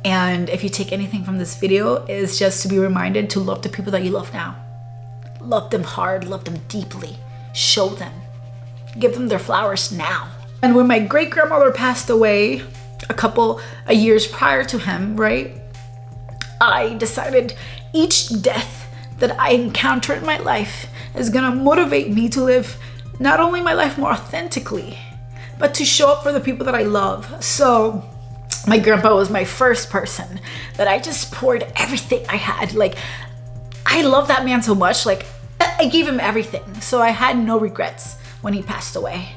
And if you take anything from this video, is just to be reminded to love the people that you love now. Love them hard, love them deeply, show them, give them their flowers now. And when my great grandmother passed away a couple of years prior to him, right? I decided each death that I encounter in my life is gonna motivate me to live not only my life more authentically, but to show up for the people that I love. So my grandpa was my first person that I just poured everything I had. Like, I love that man so much. Like, I gave him everything. So I had no regrets when he passed away.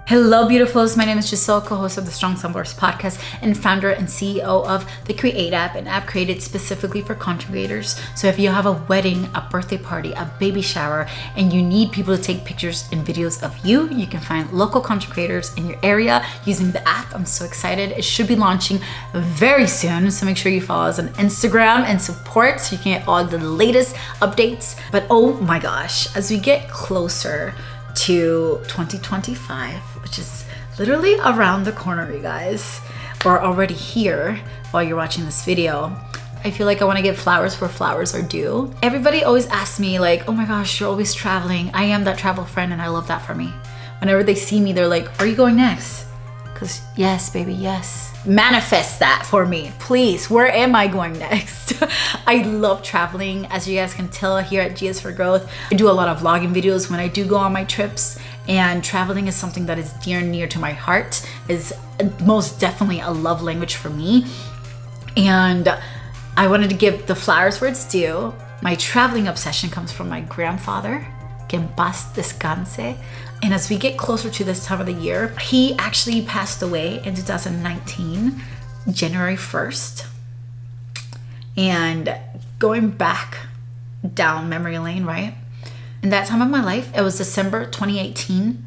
Hello, beautifuls. My name is Giselle, co-host of the Strong Sunflowers podcast and founder and CEO of the Create app, an app created specifically for content creators. So if you have a wedding, a birthday party, a baby shower, and you need people to take pictures and videos of you, you can find local content creators in your area using the app. I'm so excited. It should be launching very soon. So make sure you follow us on Instagram and support so you can get all the latest updates. But oh my gosh, as we get closer to 2025, which is literally around the corner, you guys, or already here while you're watching this video, I feel like I want to give flowers where flowers are due. Everybody always asks me like, oh my gosh, you're always traveling. I am that travel friend, and I love that for me. Whenever they see me, they're like, where are you going next? Because yes, baby, yes. Manifest that for me, please. Where am I going next? I love traveling. As you guys can tell here at GS for Growth, I do a lot of vlogging videos when I do go on my trips, and traveling is something that is dear and near to my heart, is most definitely a love language for me. And I wanted to give the flowers where it's due. My traveling obsession comes from my grandfather, que en paz descanse. And as we get closer to this time of the year, he actually passed away in 2019, January 1st. And going back down memory lane, right? In that time of my life, it was December 2018.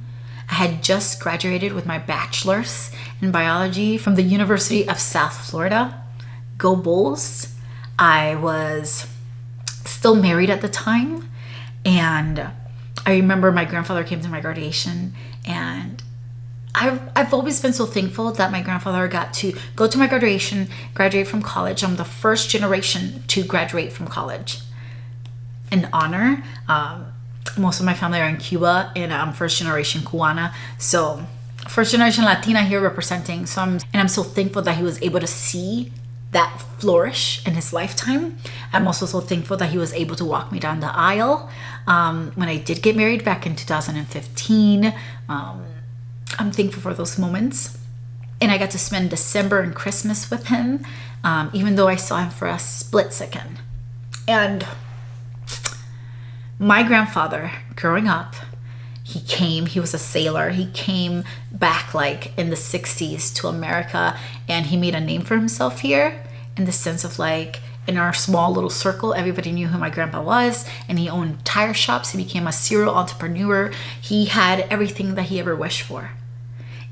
I had just graduated with my bachelor's in biology from the University of South Florida. Go Bulls. I was still married at the time, and I remember my grandfather came to my graduation, and I've always been so thankful that my grandfather got to go to my graduation, graduate from college. I'm the first generation to graduate from college. An honor. Most of my family are in Cuba, and I'm first generation Cubana. So first generation Latina here representing. So I'm so thankful that he was able to see that flourish in his lifetime. I'm also so thankful that he was able to walk me down the aisle when I did get married back in 2015. I'm thankful for those moments. And I got to spend December and Christmas with him, even though I saw him for a split second. And my grandfather, growing up, he was a sailor. He came back like in the 60s to America, and he made a name for himself here in the sense of like, in our small little circle, everybody knew who my grandpa was, and he owned tire shops. He became a serial entrepreneur. He had everything that he ever wished for.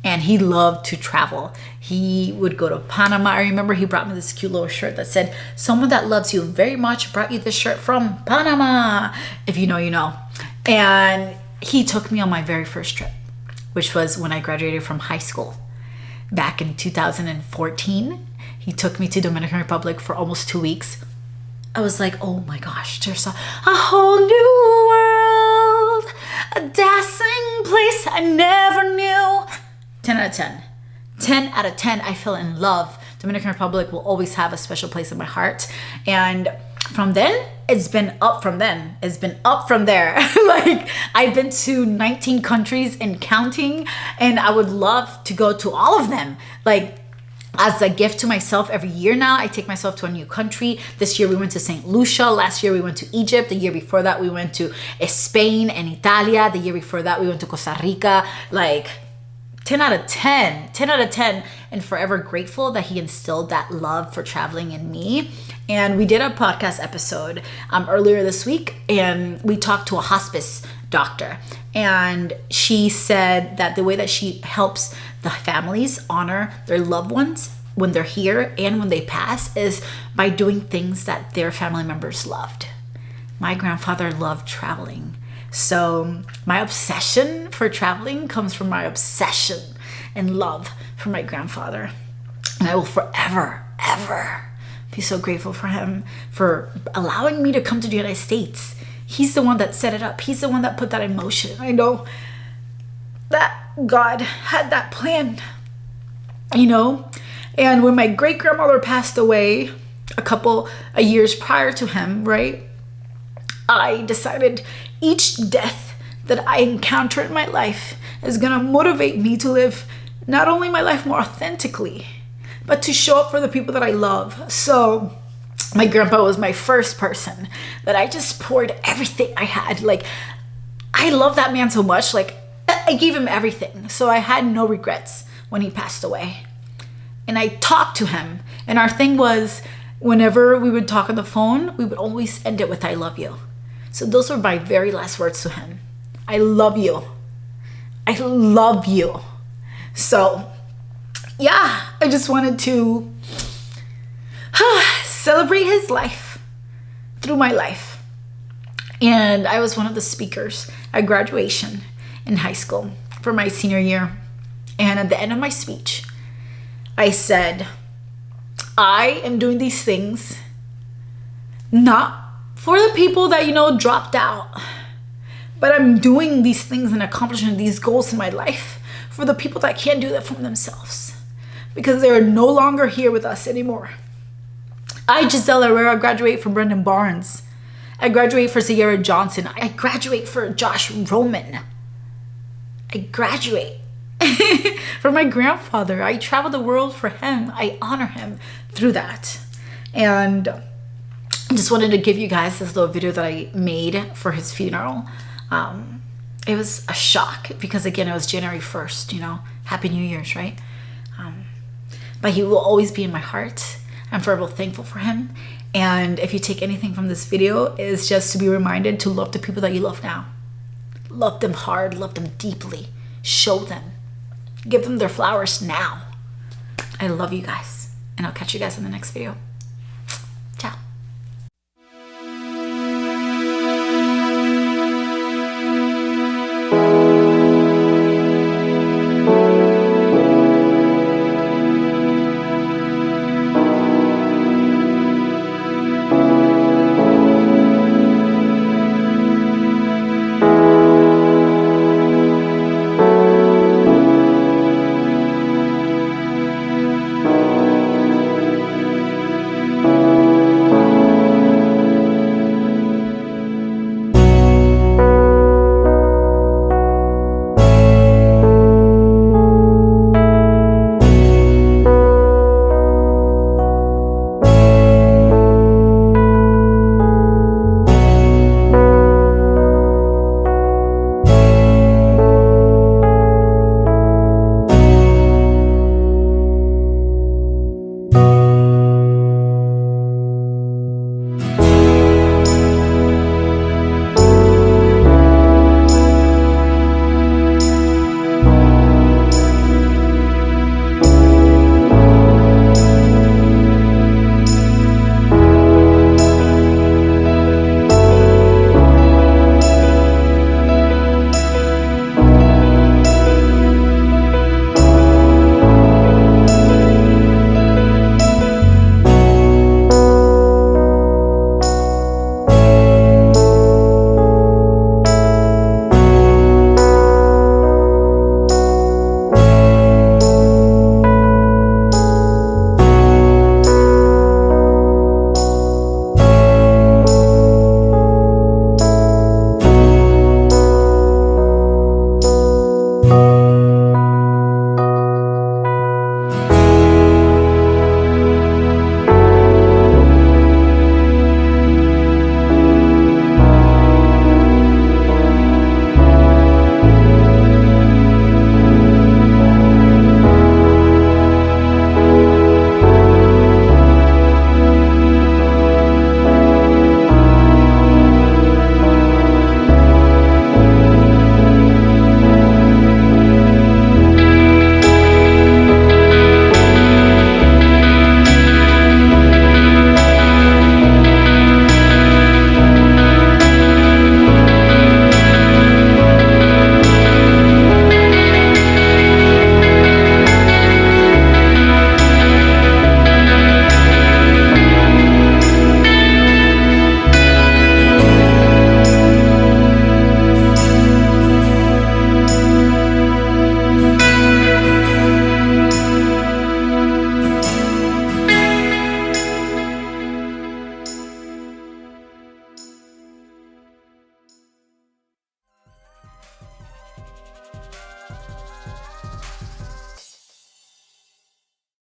And he loved to travel. He would go to Panama. I remember he brought me this cute little shirt that said, someone that loves you very much brought you this shirt from Panama. If you know, you know. And he took me on my very first trip, which was when I graduated from high school. Back in 2014, he took me to Dominican Republic for almost 2 weeks. I was like, oh my gosh, there's a whole new world, a dazzling place I never knew. 10 out of 10. 10 out of 10, I fell in love. Dominican Republic will always have a special place in my heart. And from then, it's been up from then. It's been up from there. Like, I've been to 19 countries and counting, and I would love to go to all of them. Like, as a gift to myself every year now, I take myself to a new country. This year we went to St. Lucia. Last year we went to Egypt. The year before that we went to Spain and Italia. The year before that we went to Costa Rica. Like, 10 out of 10. 10 out of 10. And forever grateful that he instilled that love for traveling in me. And we did a podcast episode earlier this week, and we talked to a hospice doctor. And she said that the way that she helps the families honor their loved ones when they're here and when they pass is by doing things that their family members loved. My grandfather loved traveling. So my obsession for traveling comes from my obsession and love for my grandfather. And I will forever, ever be so grateful for him for allowing me to come to the United States. He's the one that set it up. He's the one that put that in motion. I know that God had that plan, you know? And when my great-grandmother passed away a years prior to him, right? I decided each death that I encounter in my life is gonna motivate me to live not only my life more authentically, but to show up for the people that I love. So my grandpa was my first person that I just poured everything I had. Like, I love that man so much. Like, I gave him everything. So I had no regrets when he passed away. And I talked to him. And our thing was, whenever we would talk on the phone, we would always end it with, I love you. So those were my very last words to him. I love you. I love you. So, yeah, I just wanted to celebrate his life through my life. And I was one of the speakers at graduation in high school for my senior year. And at the end of my speech, I said, I am doing these things not for the people that, you know, dropped out, but I'm doing these things and accomplishing these goals in my life for the people that can't do that for themselves, because they're no longer here with us anymore. I, Giselle Herrera, graduate from Brendan Barnes. I graduate for Theyre Johnson. I graduate for Josh Roman. I graduate for my grandfather. I travel the world for him. I honor him through that. And I just wanted to give you guys this little video that I made for his funeral. It was a shock because, again, it was January 1st, you know, Happy New Year's, right? But he will always be in my heart. I'm forever thankful for him. And if you take anything from this video, is just to be reminded to love the people that you love now. Love them hard, love them deeply. Show them. Give them their flowers now. I love you guys. And I'll catch you guys in the next video.